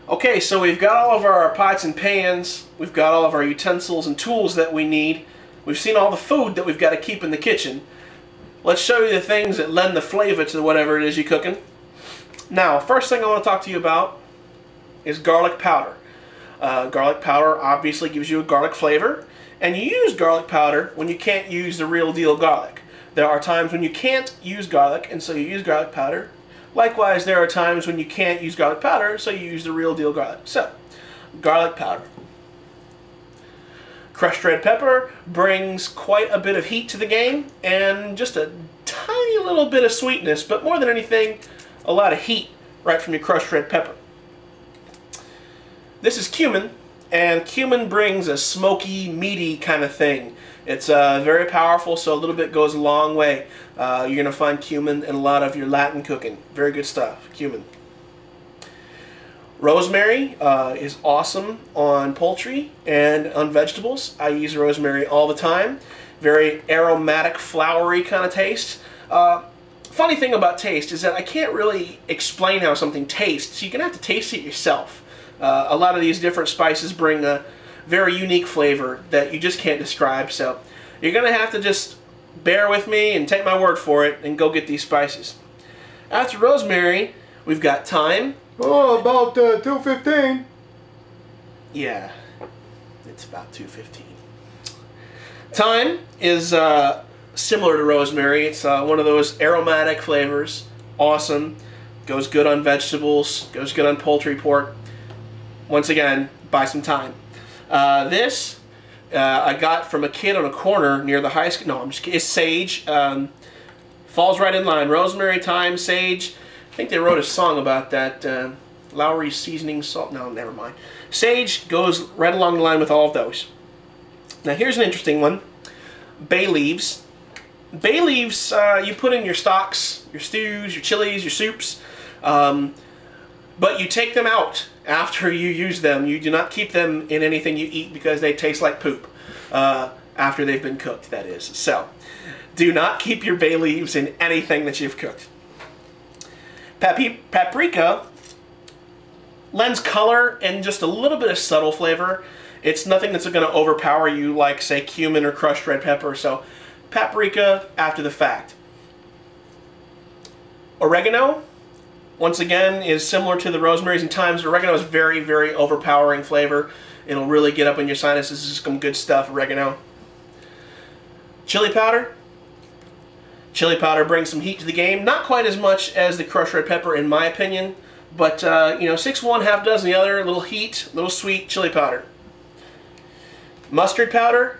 Okay, so we've got all of our pots and pans, we've got all of our utensils and tools that we need, we've seen all the food that we've got to keep in the kitchen. Let's show you the things that lend the flavor to whatever it is you're cooking. Now, first thing I want to talk to you about is garlic powder. Garlic powder obviously gives you a garlic flavor, and you use garlic powder when you can't use the real deal garlic. There are times when you can't use garlic, and so you use garlic powder. Likewise, there are times when you can't use garlic powder, so you use the real deal garlic. So, garlic powder. Crushed red pepper brings quite a bit of heat to the game, and just a tiny little bit of sweetness, but more than anything, a lot of heat right from your crushed red pepper. This is cumin, and cumin brings a smoky, meaty kind of thing. It's very powerful, so a little bit goes a long way. You're going to find cumin in a lot of your Latin cooking. Very good stuff, cumin. Rosemary is awesome on poultry and on vegetables. I use rosemary all the time. Very aromatic, flowery kind of taste. Funny thing about taste is that I can't really explain how something tastes. You're going to have to taste it yourself. A lot of these different spices bring a very unique flavor that you just can't describe, so you're going to have to just bear with me and take my word for it and go get these spices. After rosemary, we've got thyme. Oh, about 2:15. Yeah, it's about 2:15. Thyme is similar to rosemary. It's one of those aromatic flavors. Awesome. Goes good on vegetables. Goes good on poultry, pork. Once again, buy some thyme. This I got from a kid on a corner near the high school. No, I'm just kidding. It's sage. Falls right in line. Rosemary, thyme, sage. I think they wrote a song about that. Lowry seasoning salt. No, never mind. Sage goes right along the line with all of those. Now here's an interesting one. Bay leaves. Bay leaves you put in your stocks, your stews, your chilies, your soups. But you take them out after you use them. You do not keep them in anything you eat because they taste like poop. After they've been cooked, that is. So, do not keep your bay leaves in anything that you've cooked. Paprika lends color and just a little bit of subtle flavor. It's nothing that's going to overpower you like, say, cumin or crushed red pepper. So, paprika after the fact. Oregano, once again, is similar to the rosemaries and thymes. Oregano is very, very overpowering flavor. It'll really get up in your sinuses. This is some good stuff, oregano. Chili powder. Chili powder brings some heat to the game. Not quite as much as the crushed red pepper, in my opinion. But, you know, 6 one, half dozen the other. A little heat, a little sweet chili powder. Mustard powder.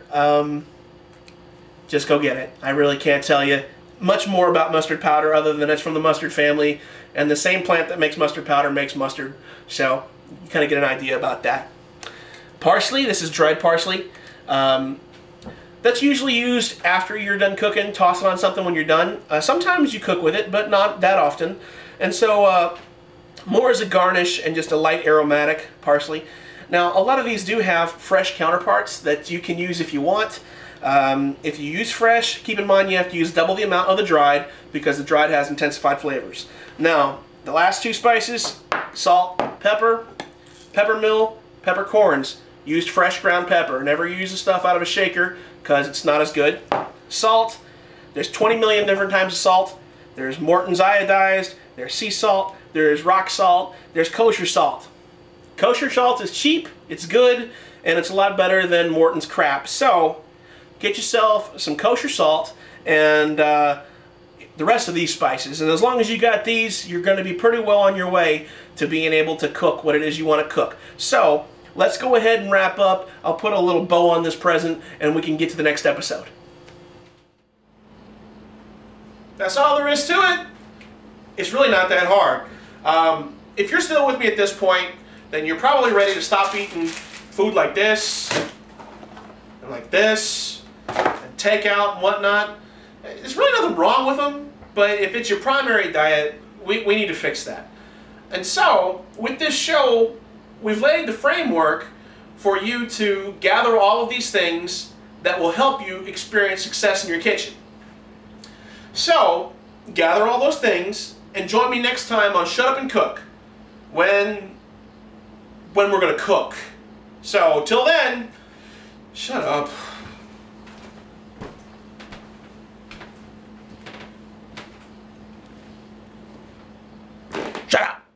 Just go get it. I really can't tell you much more about mustard powder other than it's from the mustard family, and the same plant that makes mustard powder makes mustard, so you kind of get an idea about that. Parsley, this is dried parsley. That's usually used after you're done cooking. Toss it on something when you're done. Sometimes you cook with it, but not that often, and so more as a garnish and just a light aromatic parsley. Now, a lot of these do have fresh counterparts that you can use if you want. If you use fresh, keep in mind you have to use double the amount of the dried because the dried has intensified flavors. Now, the last 2 spices, salt, pepper, peppermill, peppercorns. Used fresh ground pepper. Never use the stuff out of a shaker because it's not as good. Salt, there's 20 million different types of salt. There's Morton's iodized, there's sea salt, there's rock salt, there's kosher salt. Kosher salt is cheap, it's good, and it's a lot better than Morton's crap. So, get yourself some kosher salt and the rest of these spices. And as long as you got these, you're going to be pretty well on your way to being able to cook what it is you want to cook. So, let's go ahead and wrap up. I'll put a little bow on this present and we can get to the next episode. That's all there is to it. It's really not that hard. If you're still with me at this point, then you're probably ready to stop eating food like this, and like this, and takeout and whatnot. There's really nothing wrong with them, but if it's your primary diet, we need to fix that. And so, with this show, we've laid the framework for you to gather all of these things that will help you experience success in your kitchen. So, gather all those things and join me next time on Shut Up and Cook, when when we're going to cook. So, till then, shut up. Shut up.